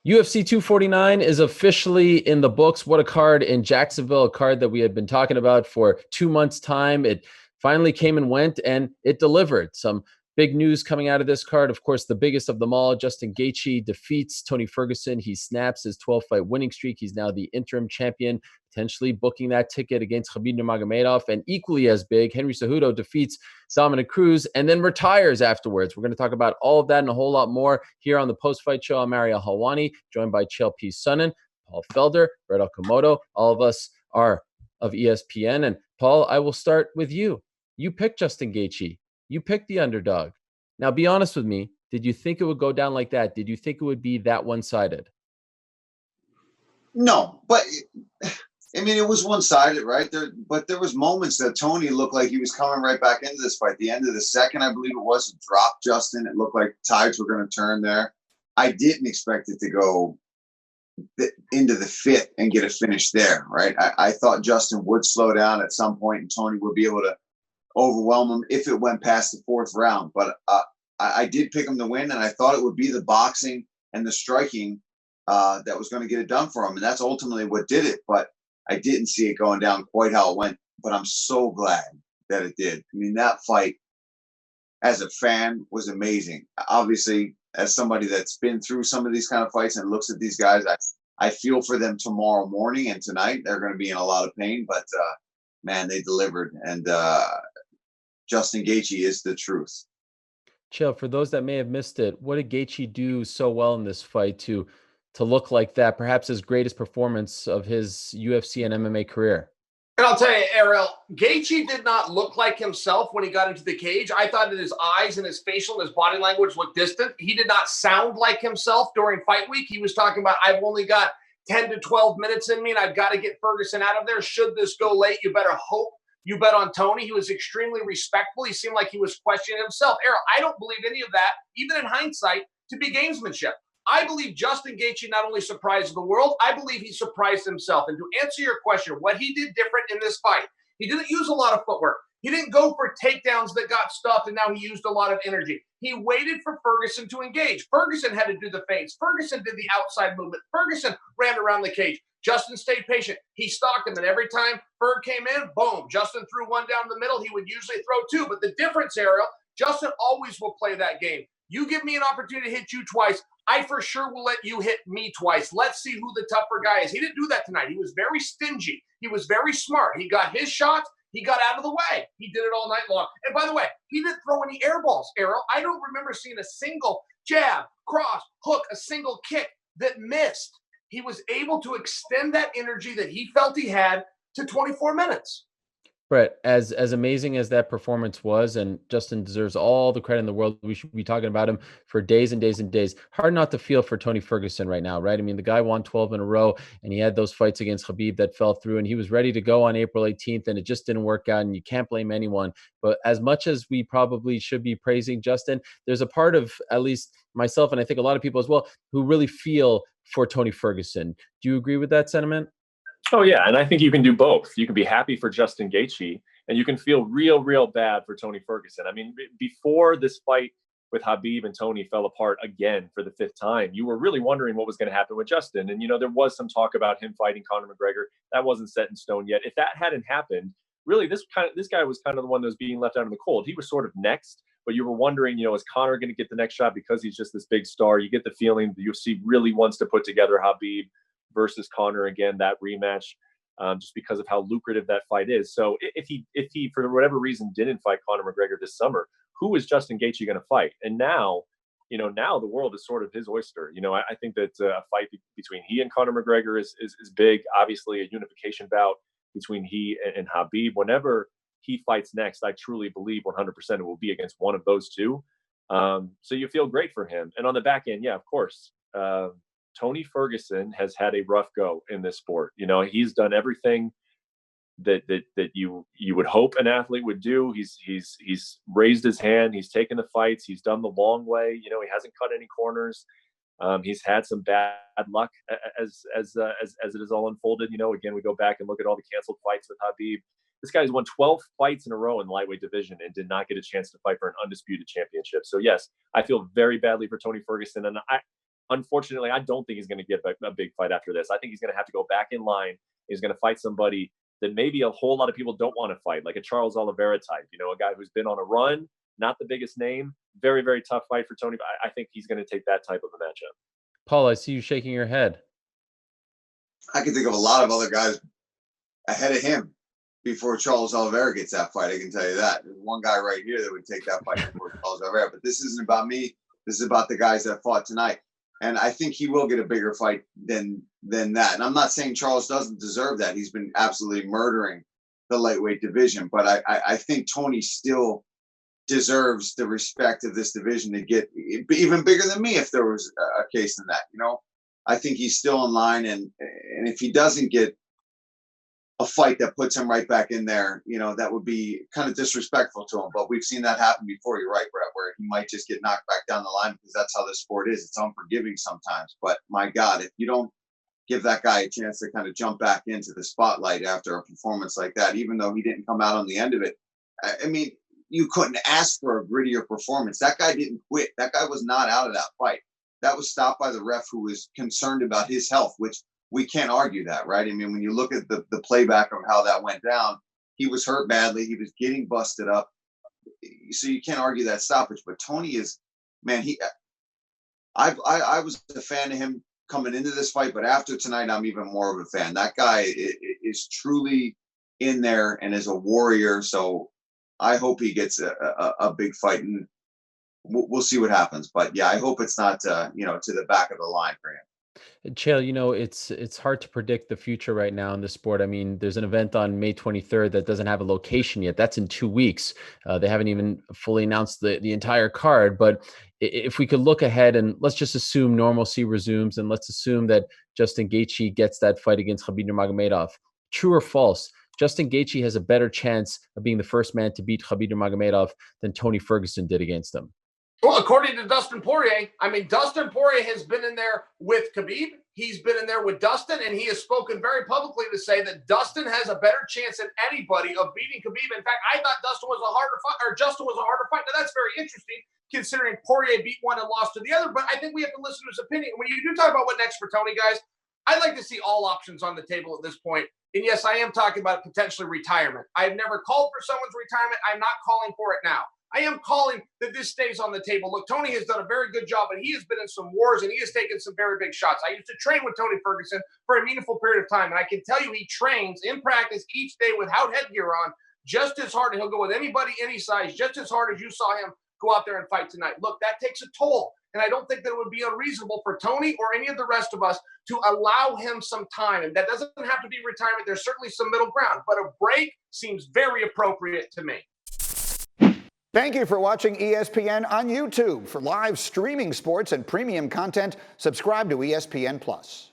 UFC 249 is officially in the books. What a card in Jacksonville, a card that we had been talking about for 2 months' time. It finally came and went, and it delivered. Some big news coming out of this card. Of course, the biggest of them all, Justin Gaethje defeats Tony Ferguson. He snaps his 12-fight winning streak. He's now the interim champion, potentially booking that ticket against Khabib Nurmagomedov. And equally as big, Henry Cejudo defeats Dominic Cruz and then retires afterwards. We're going to talk about all of that and a whole lot more here on the post-fight show. I'm Ariel Helwani, joined by Chael Sonnen, Paul Felder, Brett Okamoto. All of us are of ESPN. And Paul, I will start with you. You picked Justin Gaethje. You picked the underdog. Now, be honest with me. Did you think it would go down like that? Did you think it would be that one-sided? No, but I mean, it was one-sided, right? But there was moments that Tony looked like he was coming right back into this fight. The end of the second, I believe it was, dropped Justin. It looked like tides were going to turn there. I didn't expect it to go into the fifth and get a finish there, right? I thought Justin would slow down at some point and Tony would be able to overwhelm him if it went past the fourth round. But I did pick him to win, and I thought it would be the boxing and the striking that was going to get it done for him. And that's ultimately what did it. But I didn't see it going down quite how it went. But I'm so glad that it did. I mean, that fight, as a fan, was amazing. Obviously, as somebody that's been through some of these kind of fights and looks at these guys, I feel for them tomorrow morning and tonight. They're going to be in a lot of pain. But, man, they delivered. And Justin Gaethje is the truth. Chael, for those that may have missed it, what did Gaethje do so well in this fight to look like that? Perhaps his greatest performance of his UFC and MMA career. And I'll tell you, Ariel, Gaethje did not look like himself when he got into the cage. I thought that his eyes and his facial and his body language looked distant. He did not sound like himself during fight week. He was talking about, I've only got 10 to 12 minutes in me, and I've got to get Ferguson out of there. Should this go late, you better hope you bet on Tony. He was extremely respectful. He seemed like he was questioning himself. Ariel, I don't believe any of that, even in hindsight, to be gamesmanship. I believe Justin Gaethje not only surprised the world, I believe he surprised himself. And to answer your question, what he did different in this fight, he didn't use a lot of footwork. He didn't go for takedowns that got stuffed, and now he used a lot of energy. He waited for Ferguson to engage. Ferguson had to do the feints. Ferguson did the outside movement. Ferguson ran around the cage. Justin stayed patient. He stalked him, and every time Ferg came in, boom, Justin threw one down the middle. He would usually throw two. But the difference, Ariel, Justin always will play that game. You give me an opportunity to hit you twice, I for sure will let you hit me twice. Let's see who the tougher guy is. He didn't do that tonight. He was very stingy. He was very smart. He got his shots. He got out of the way. He did it all night long. And by the way, he didn't throw any air balls, Ariel. I don't remember seeing a single jab, cross, hook, a single kick that missed. He was able to extend that energy that he felt he had to 24 minutes. Brett, as amazing as that performance was, and Justin deserves all the credit in the world, we should be talking about him for days and days and days. Hard not to feel for Tony Ferguson right now, right? I mean, the guy won 12 in a row, and he had those fights against Khabib that fell through, and he was ready to go on April 18th, and it just didn't work out, and you can't blame anyone. But as much as we probably should be praising Justin, there's a part of, at least myself, and I think a lot of people as well, who really feel for Tony Ferguson. Do you agree with that sentiment? Oh, yeah. And I think you can do both. You can be happy for Justin Gaethje, and you can feel real bad for Tony Ferguson. I mean, before this fight with Khabib and Tony fell apart again for the fifth time, you were really wondering what was going to happen with Justin. And, there was some talk about him fighting Conor McGregor. That wasn't set in stone yet. If that hadn't happened, really, this guy was kind of the one that was being left out in the cold. He was sort of next, but you were wondering, is Conor going to get the next shot because he's just this big star? You get the feeling the UFC really wants to put together Khabib versus Conor again, that rematch, just because of how lucrative that fight is. So if he for whatever reason didn't fight Conor McGregor this summer, who is Justin Gaethje going to fight? And now the world is sort of his oyster. I think that a fight between he and Conor McGregor is big. Obviously, a unification bout between he and Khabib. Whenever he fights next, I truly believe 100% it will be against one of those two. So you feel great for him. And on the back end, yeah, of course. Tony Ferguson has had a rough go in this sport. He's done everything that you would hope an athlete would do. He's raised his hand. He's taken the fights. He's done the long way. He hasn't cut any corners. He's had some bad luck as it has all unfolded. Again, we go back and look at all the canceled fights with Khabib. This guy's won 12 fights in a row in the lightweight division and did not get a chance to fight for an undisputed championship. So yes, I feel very badly for Tony Ferguson, and unfortunately, I don't think he's going to get a big fight after this. I think he's going to have to go back in line. He's going to fight somebody that maybe a whole lot of people don't want to fight, like a Charles Oliveira type, a guy who's been on a run, not the biggest name. Very, very tough fight for Tony. I think he's going to take that type of a matchup. Paul, I see you shaking your head. I can think of a lot of other guys ahead of him before Charles Oliveira gets that fight. I can tell you that. There's one guy right here that would take that fight before Charles Oliveira. But this isn't about me. This is about the guys that fought tonight. And I think he will get a bigger fight than that. And I'm not saying Charles doesn't deserve that. He's been absolutely murdering the lightweight division. But I think Tony still deserves the respect of this division to get even bigger than me if there was a case in that. I think he's still in line. And if he doesn't get a fight that puts him right back in there, that would be kind of disrespectful to him. But we've seen that happen before. You're right, Brett, where he might just get knocked back down the line because that's how this sport is. It's unforgiving sometimes. But my God, if you don't give that guy a chance to kind of jump back into the spotlight after a performance like that, even though he didn't come out on the end of it, I mean, you couldn't ask for a grittier performance. That guy didn't quit. That guy was not out of that fight. That was stopped by the ref, who was concerned about his health, which we can't argue that, right? I mean, when you look at the playback of how that went down, he was hurt badly. He was getting busted up. So you can't argue that stoppage. But Tony is, man, I was a fan of him coming into this fight, but after tonight, I'm even more of a fan. That guy is truly in there and is a warrior. So I hope he gets a big fight, and we'll see what happens. But yeah, I hope it's not, to the back of the line for him. Chael, it's hard to predict the future right now in the sport. I mean, there's an event on May 23rd that doesn't have a location yet. That's in 2 weeks. They haven't even fully announced the entire card. But if we could look ahead and let's just assume normalcy resumes, and let's assume that Justin Gaethje gets that fight against Khabib Nurmagomedov. True or false? Justin Gaethje has a better chance of being the first man to beat Khabib Nurmagomedov than Tony Ferguson did against him. Well, according to Dustin Poirier, Dustin Poirier has been in there with Khabib. He's been in there with Dustin, and he has spoken very publicly to say that Dustin has a better chance than anybody of beating Khabib. In fact, I thought Justin was a harder fight. Now, that's very interesting, considering Poirier beat one and lost to the other. But I think we have to listen to his opinion. When you do talk about what next for Tony, guys, I'd like to see all options on the table at this point. And yes, I am talking about potentially retirement. I've never called for someone's retirement. I'm not calling for it now. I am calling that this stays on the table. Look, Tony has done a very good job, but he has been in some wars, and he has taken some very big shots. I used to train with Tony Ferguson for a meaningful period of time, and I can tell you he trains in practice each day without headgear on just as hard, and he'll go with anybody, any size, just as hard as you saw him go out there and fight tonight. Look, that takes a toll, and I don't think that it would be unreasonable for Tony or any of the rest of us to allow him some time, and that doesn't have to be retirement. There's certainly some middle ground, but a break seems very appropriate to me. Thank you for watching ESPN on YouTube. For live streaming sports and premium content, subscribe to ESPN+.